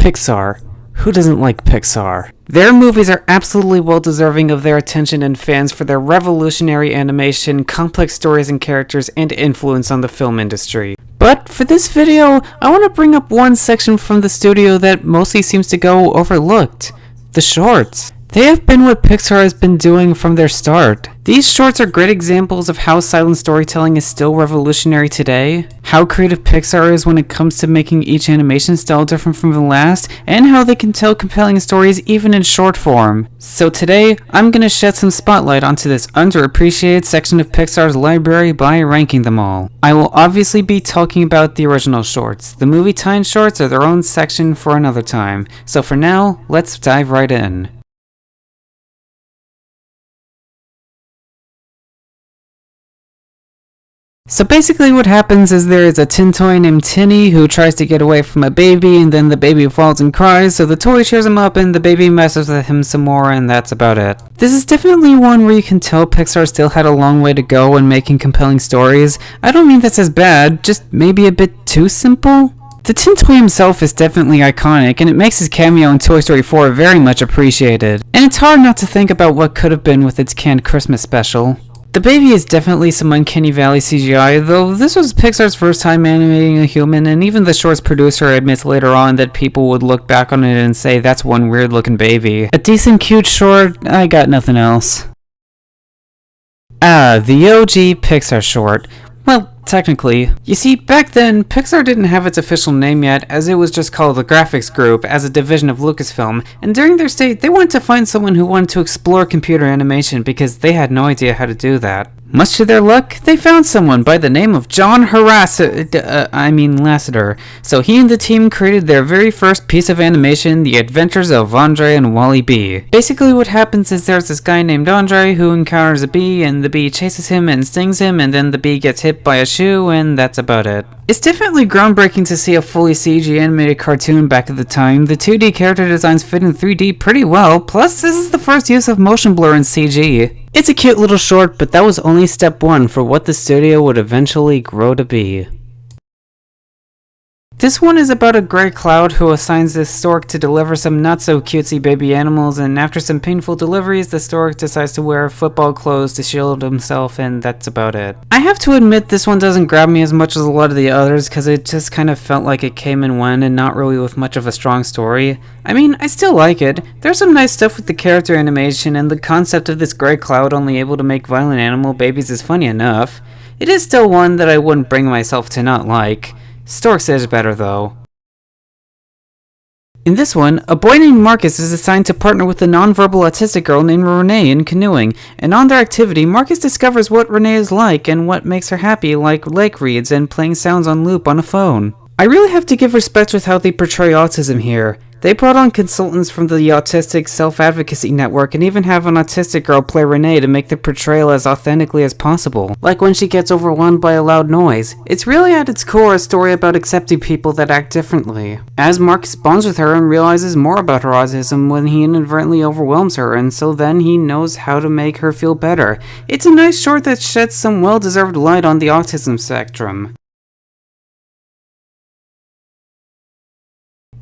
Pixar. Who doesn't like Pixar? Their movies are absolutely well deserving of their attention and fans for their revolutionary animation, complex stories and characters, and influence on the film industry. But for this video, I want to bring up one section from the studio that mostly seems to go overlooked. The shorts. They have been what Pixar has been doing from their start. These shorts are great examples of how silent storytelling is still revolutionary today, how creative Pixar is when it comes to making each animation style different from the last, and how they can tell compelling stories even in short form. So today, I'm gonna shed some spotlight onto this underappreciated section of Pixar's library by ranking them all. I will obviously be talking about the original shorts. The movie tie-in shorts are their own section for another time. So for now, let's dive right in. So basically what happens is there is a tin toy named Tinny who tries to get away from a baby, and then the baby falls and cries, so the toy cheers him up and the baby messes with him some more, and that's about it. This is definitely one where you can tell Pixar still had a long way to go when making compelling stories. I don't mean that's as bad, just maybe a bit too simple? The tin toy himself is definitely iconic, and it makes his cameo in Toy Story 4 very much appreciated. And it's hard not to think about what could have been with its canned Christmas special. The baby is definitely some uncanny valley CGI, though this was Pixar's first time animating a human, and even the short's producer admits later on that people would look back on it and say that's one weird looking baby. A decent cute short, I got nothing else. The OG Pixar short. Well, technically. You see, back then, Pixar didn't have its official name yet, as it was just called the Graphics Group, as a division of Lucasfilm, and during their stay, they wanted to find someone who wanted to explore computer animation because they had no idea how to do that. Much to their luck, they found someone by the name of John Lasseter. So he and the team created their very first piece of animation, The Adventures of Andre and Wally B. Basically what happens is there's this guy named Andre who encounters a bee, and the bee chases him and stings him, and then the bee gets hit by a shoe, and that's about it. It's definitely groundbreaking to see a fully CG animated cartoon back at the time. The 2D character designs fit in 3D pretty well, plus this is the first use of motion blur in CG. It's a cute little short, but that was only step one for what the studio would eventually grow to be. This one is about a gray cloud who assigns this stork to deliver some not-so-cutesy baby animals, and after some painful deliveries, the stork decides to wear football clothes to shield himself, and that's about it. I have to admit this one doesn't grab me as much as a lot of the others, because it just kind of felt like it came and went, and not really with much of a strong story. I mean, I still like it. There's some nice stuff with the character animation, and the concept of this gray cloud only able to make violent animal babies is funny enough. It is still one that I wouldn't bring myself to not like. Storks is better though. In this one, a boy named Marcus is assigned to partner with a nonverbal autistic girl named Renee in canoeing, and on their activity, Marcus discovers what Renee is like and what makes her happy, like lake reads and playing sounds on loop on a phone. I really have to give respect with how they portray autism here. They brought on consultants from the Autistic Self-Advocacy Network and even have an autistic girl play Renee to make the portrayal as authentically as possible. Like when she gets overwhelmed by a loud noise. It's really at its core a story about accepting people that act differently. As Marcus bonds with her and realizes more about her autism when he inadvertently overwhelms her, and so then he knows how to make her feel better. It's a nice short that sheds some well-deserved light on the autism spectrum.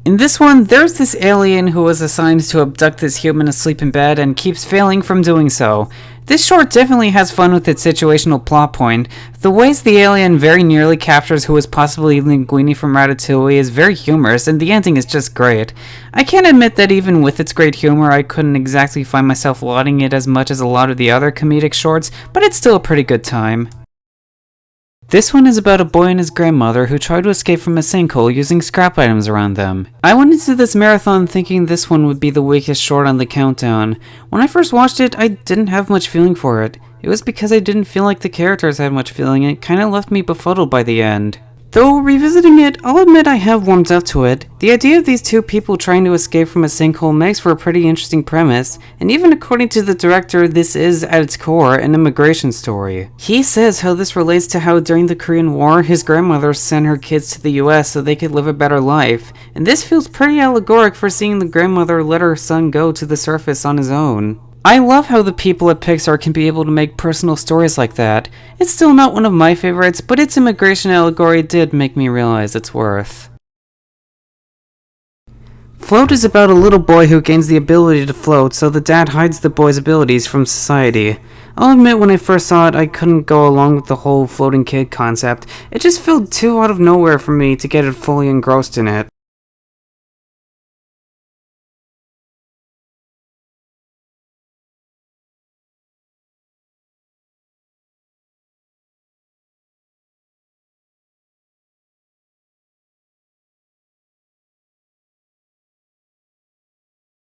In this one, there's this alien who was assigned to abduct this human asleep in bed and keeps failing from doing so. This short definitely has fun with its situational plot point. The ways the alien very nearly captures who is possibly Linguini from Ratatouille is very humorous, and the ending is just great. I can't admit that even with its great humor, I couldn't exactly find myself lauding it as much as a lot of the other comedic shorts, but it's still a pretty good time. This one is about a boy and his grandmother who try to escape from a sinkhole using scrap items around them. I went into this marathon thinking this one would be the weakest short on the countdown. When I first watched it, I didn't have much feeling for it. It was because I didn't feel like the characters had much feeling, and it kinda left me befuddled by the end. Though, revisiting it, I'll admit I have warmed up to it. The idea of these two people trying to escape from a sinkhole makes for a pretty interesting premise, and even according to the director, this is, at its core, an immigration story. He says how this relates to how during the Korean War, his grandmother sent her kids to the US so they could live a better life, and this feels pretty allegoric for seeing the grandmother let her son go to the surface on his own. I love how the people at Pixar can be able to make personal stories like that. It's still not one of my favorites, but its immigration allegory did make me realize its worth. Float is about a little boy who gains the ability to float, so the dad hides the boy's abilities from society. I'll admit when I first saw it, I couldn't go along with the whole floating kid concept. It just felt too out of nowhere for me to get it fully engrossed in it.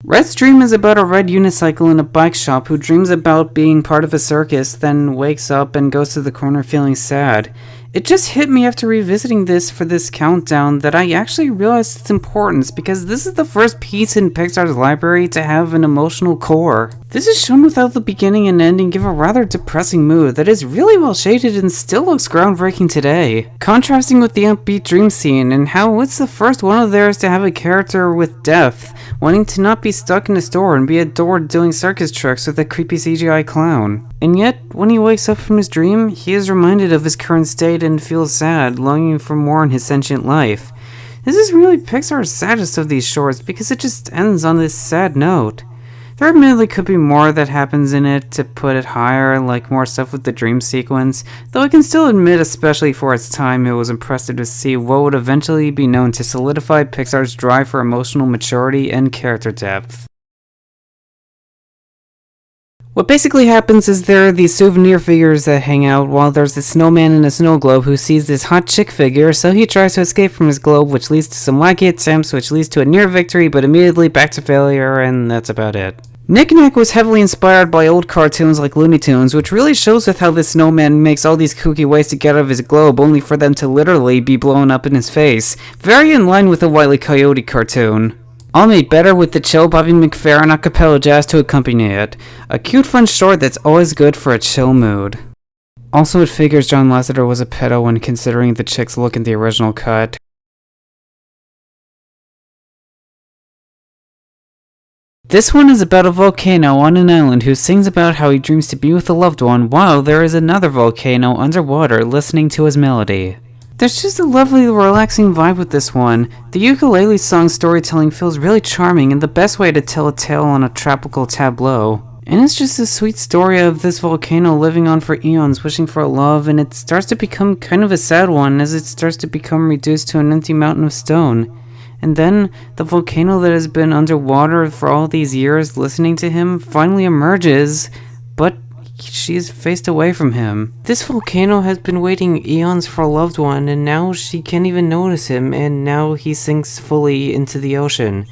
Red's dream is about a red unicycle in a bike shop who dreams about being part of a circus, then wakes up and goes to the corner feeling sad. It just hit me after revisiting this for this countdown that I actually realized its importance because this is the first piece in Pixar's library to have an emotional core. This is shown without the beginning and ending give a rather depressing mood that is really well shaded and still looks groundbreaking today. Contrasting with the upbeat dream scene and how it's the first one of theirs to have a character with depth, wanting to not be stuck in a store and be adored doing circus tricks with a creepy CGI clown. And yet, when he wakes up from his dream, he is reminded of his current state and feels sad, longing for more in his sentient life. This is really Pixar's saddest of these shorts because it just ends on this sad note. There admittedly could be more that happens in it to put it higher, like more stuff with the dream sequence, though I can still admit, especially for its time, it was impressive to see what would eventually be known to solidify Pixar's drive for emotional maturity and character depth. What basically happens is there are these souvenir figures that hang out while there's this snowman in a snow globe who sees this hot chick figure, so he tries to escape from his globe, which leads to some wacky attempts, which leads to a near victory, but immediately back to failure, and that's about it. Nick Nack was heavily inspired by old cartoons like Looney Tunes, which really shows with how this snowman makes all these kooky ways to get out of his globe only for them to literally be blown up in his face. Very in line with the Wile E. Coyote cartoon. All made better with the chill Bobby McFerrin a cappella jazz to accompany it. A cute fun short that's always good for a chill mood. Also, it figures John Lasseter was a pedo when considering the chick's look in the original cut. This one is about a volcano on an island who sings about how he dreams to be with a loved one while there is another volcano underwater listening to his melody. There's just a lovely, relaxing vibe with this one. The ukulele song storytelling feels really charming and the best way to tell a tale on a tropical tableau. And it's just a sweet story of this volcano living on for eons, wishing for a love, and it starts to become kind of a sad one as it starts to become reduced to an empty mountain of stone. And then, the volcano that has been underwater for all these years listening to him finally emerges, but she is faced away from him. This volcano has been waiting eons for a loved one, and now she can't even notice him, and now he sinks fully into the ocean.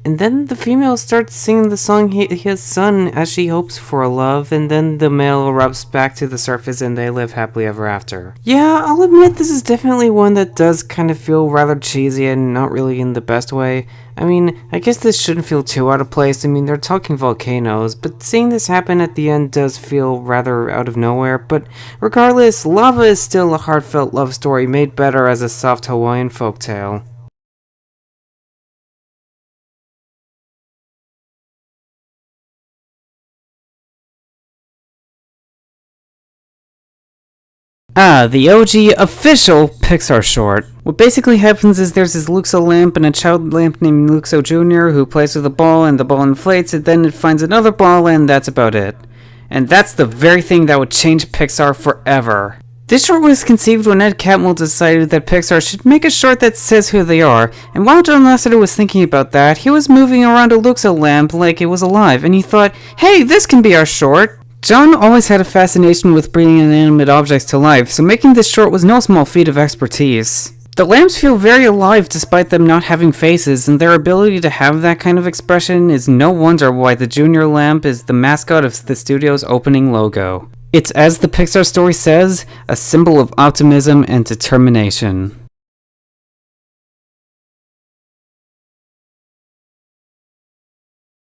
And then the female starts singing the song he has sung as she hopes for a love, and then the male erupts back to the surface and they live happily ever after. Yeah, I'll admit this is definitely one that does kind of feel rather cheesy and not really in the best way. I mean, I guess this shouldn't feel too out of place. I mean, they're talking volcanoes, but seeing this happen at the end does feel rather out of nowhere. But regardless, Lava is still a heartfelt love story made better as a soft Hawaiian folktale. The OG official Pixar short. What basically happens is there's this Luxo lamp and a child lamp named Luxo Jr. who plays with a ball and the ball inflates and then it finds another ball and that's about it. And that's the very thing that would change Pixar forever. This short was conceived when Ed Catmull decided that Pixar should make a short that says who they are, and while John Lasseter was thinking about that, he was moving around a Luxo lamp like it was alive, and he thought, hey, this can be our short! John always had a fascination with bringing inanimate objects to life, so making this short was no small feat of expertise. The lamps feel very alive despite them not having faces, and their ability to have that kind of expression is no wonder why the Junior lamp is the mascot of the studio's opening logo. It's, as the Pixar story says, a symbol of optimism and determination.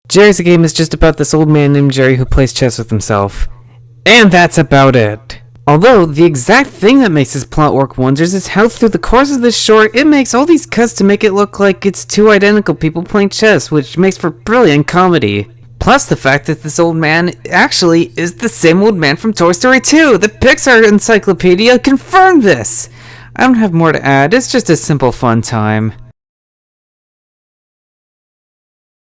Jerry's Game is just about this old man named Jerry who plays chess with himself. And that's about it. Although, the exact thing that makes this plot work wonders is how through the course of this short, it makes all these cuts to make it look like it's two identical people playing chess, which makes for brilliant comedy. Plus the fact that this old man actually is the same old man from Toy Story 2! The Pixar Encyclopedia confirmed this! I don't have more to add, it's just a simple fun time.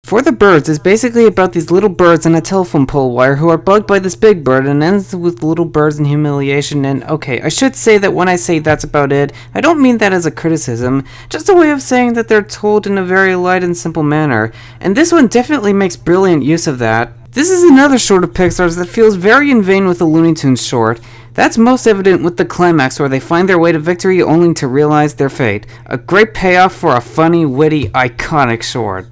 For the Birds is basically about these little birds on a telephone pole wire who are bugged by this big bird, and ends with little birds in humiliation. And okay, I should say that when I say that's about it, I don't mean that as a criticism, just a way of saying that they're told in a very light and simple manner, and this one definitely makes brilliant use of that. This is another short of Pixar's that feels very in vain with the Looney Tunes short. That's most evident with the climax where they find their way to victory only to realize their fate. A great payoff for a funny, witty, iconic short.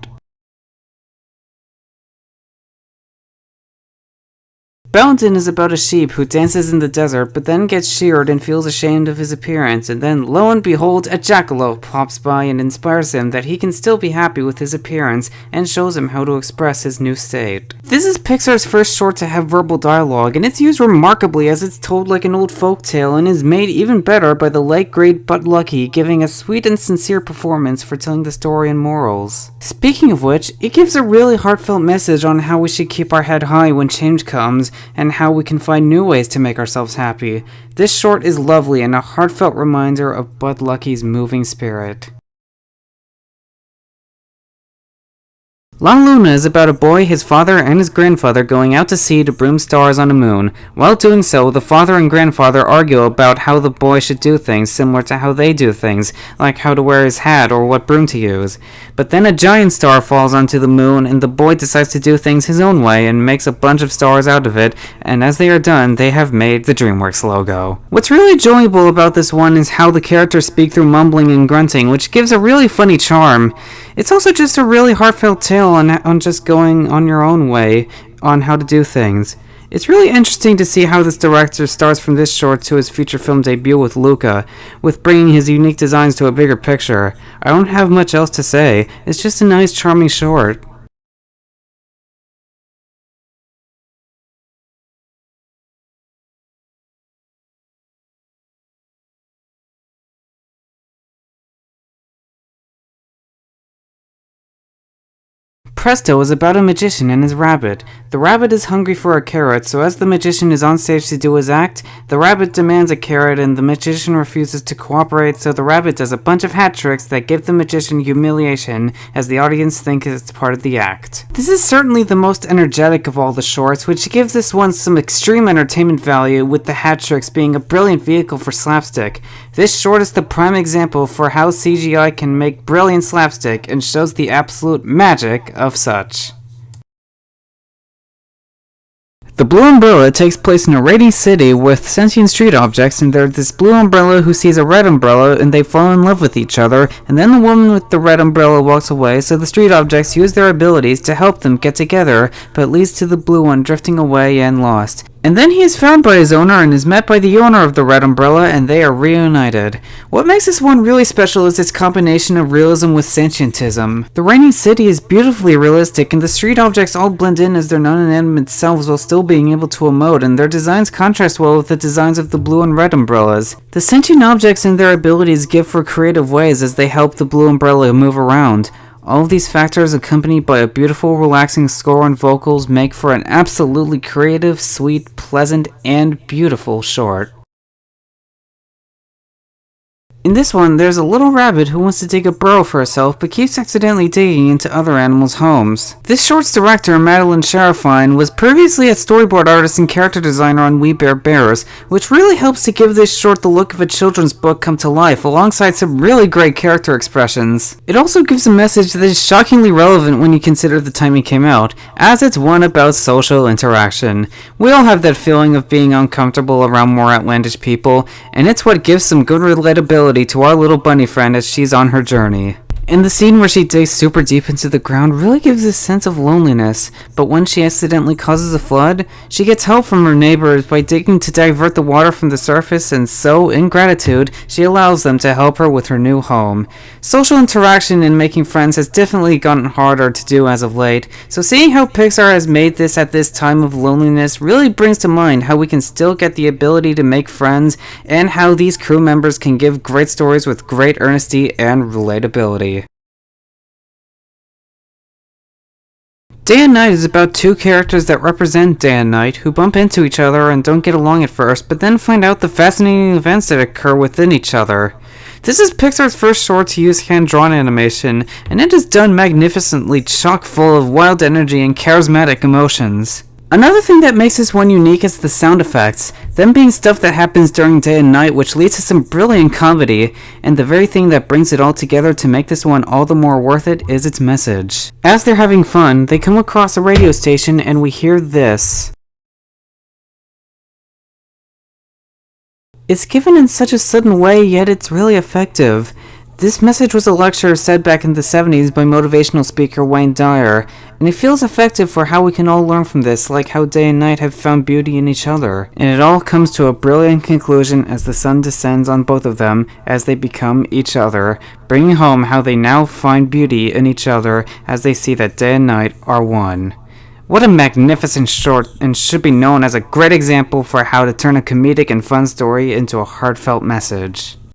Boundin is about a sheep who dances in the desert but then gets sheared and feels ashamed of his appearance, and then lo and behold a jackalope pops by and inspires him that he can still be happy with his appearance and shows him how to express his new state. This is Pixar's first short to have verbal dialogue, and it's used remarkably as it's told like an old folk tale and is made even better by the late great Bud Lucky giving a sweet and sincere performance for telling the story and morals. Speaking of which, it gives a really heartfelt message on how we should keep our head high when change comes, and how we can find new ways to make ourselves happy. This short is lovely and a heartfelt reminder of Bud Lucky's moving spirit. La Luna is about a boy, his father, and his grandfather going out to sea to broom stars on a moon. While doing so, the father and grandfather argue about how the boy should do things similar to how they do things, like how to wear his hat or what broom to use. But then a giant star falls onto the moon, and the boy decides to do things his own way and makes a bunch of stars out of it, and as they are done, they have made the DreamWorks logo. What's really enjoyable about this one is how the characters speak through mumbling and grunting, which gives a really funny charm. It's also just a really heartfelt tale on just going on your own way on how to do things. It's really interesting to see how this director starts from this short to his feature film debut with Luca, with bringing his unique designs to a bigger picture. I don't have much else to say, it's just a nice, charming short. Presto is about a magician and his rabbit. The rabbit is hungry for a carrot, so as the magician is on stage to do his act, the rabbit demands a carrot and the magician refuses to cooperate, so the rabbit does a bunch of hat tricks that give the magician humiliation as the audience think it's part of the act. This is certainly the most energetic of all the shorts, which gives this one some extreme entertainment value, with the hat tricks being a brilliant vehicle for slapstick. This short is the prime example for how CGI can make brilliant slapstick and shows the absolute magic of such. The Blue Umbrella takes place in a rainy city with sentient street objects, and there's this blue umbrella who sees a red umbrella and they fall in love with each other, and then the woman with the red umbrella walks away, so the street objects use their abilities to help them get together, but it leads to the blue one drifting away and lost. And then he is found by his owner and is met by the owner of the red umbrella, and they are reunited. What makes this one really special is its combination of realism with sentientism. The rainy city is beautifully realistic, and the street objects all blend in as their non-inanimate selves while still being able to emote, and their designs contrast well with the designs of the blue and red umbrellas. The sentient objects and their abilities give for creative ways as they help the blue umbrella move around. All of these factors, accompanied by a beautiful, relaxing score and vocals, make for an absolutely creative, sweet, pleasant, and beautiful short. In this one, there's a little rabbit who wants to dig a burrow for herself but keeps accidentally digging into other animals' homes. This short's director, Madeline Sharafine, was previously a storyboard artist and character designer on We Bare Bears, which really helps to give this short the look of a children's book come to life, alongside some really great character expressions. It also gives a message that is shockingly relevant when you consider the time it came out, as it's one about social interaction. We all have that feeling of being uncomfortable around more outlandish people, and it's what gives some good relatability to our little bunny friend as she's on her journey. And the scene where she digs super deep into the ground really gives a sense of loneliness, but when she accidentally causes a flood, she gets help from her neighbors by digging to divert the water from the surface, and so, in gratitude, she allows them to help her with her new home. Social interaction and making friends has definitely gotten harder to do as of late, so seeing how Pixar has made this at this time of loneliness really brings to mind how we can still get the ability to make friends, and how these crew members can give great stories with great earnesty and relatability. Day and Night is about two characters that represent day and night who bump into each other and don't get along at first, but then find out the fascinating events that occur within each other. This is Pixar's first short to use hand-drawn animation, and it is done magnificently, chock full of wild energy and charismatic emotions. Another thing that makes this one unique is the sound effects, them being stuff that happens during day and night, which leads to some brilliant comedy, and the very thing that brings it all together to make this one all the more worth it is its message. As they're having fun, they come across a radio station and we hear this. It's given in such a sudden way, yet it's really effective. This message was a lecture said back in the 70s by motivational speaker Wayne Dyer, and it feels effective for how we can all learn from this, like how day and night have found beauty in each other. And it all comes to a brilliant conclusion as the sun descends on both of them as they become each other, bringing home how they now find beauty in each other as they see that day and night are one. What a magnificent short, and should be known as a great example for how to turn a comedic and fun story into a heartfelt message.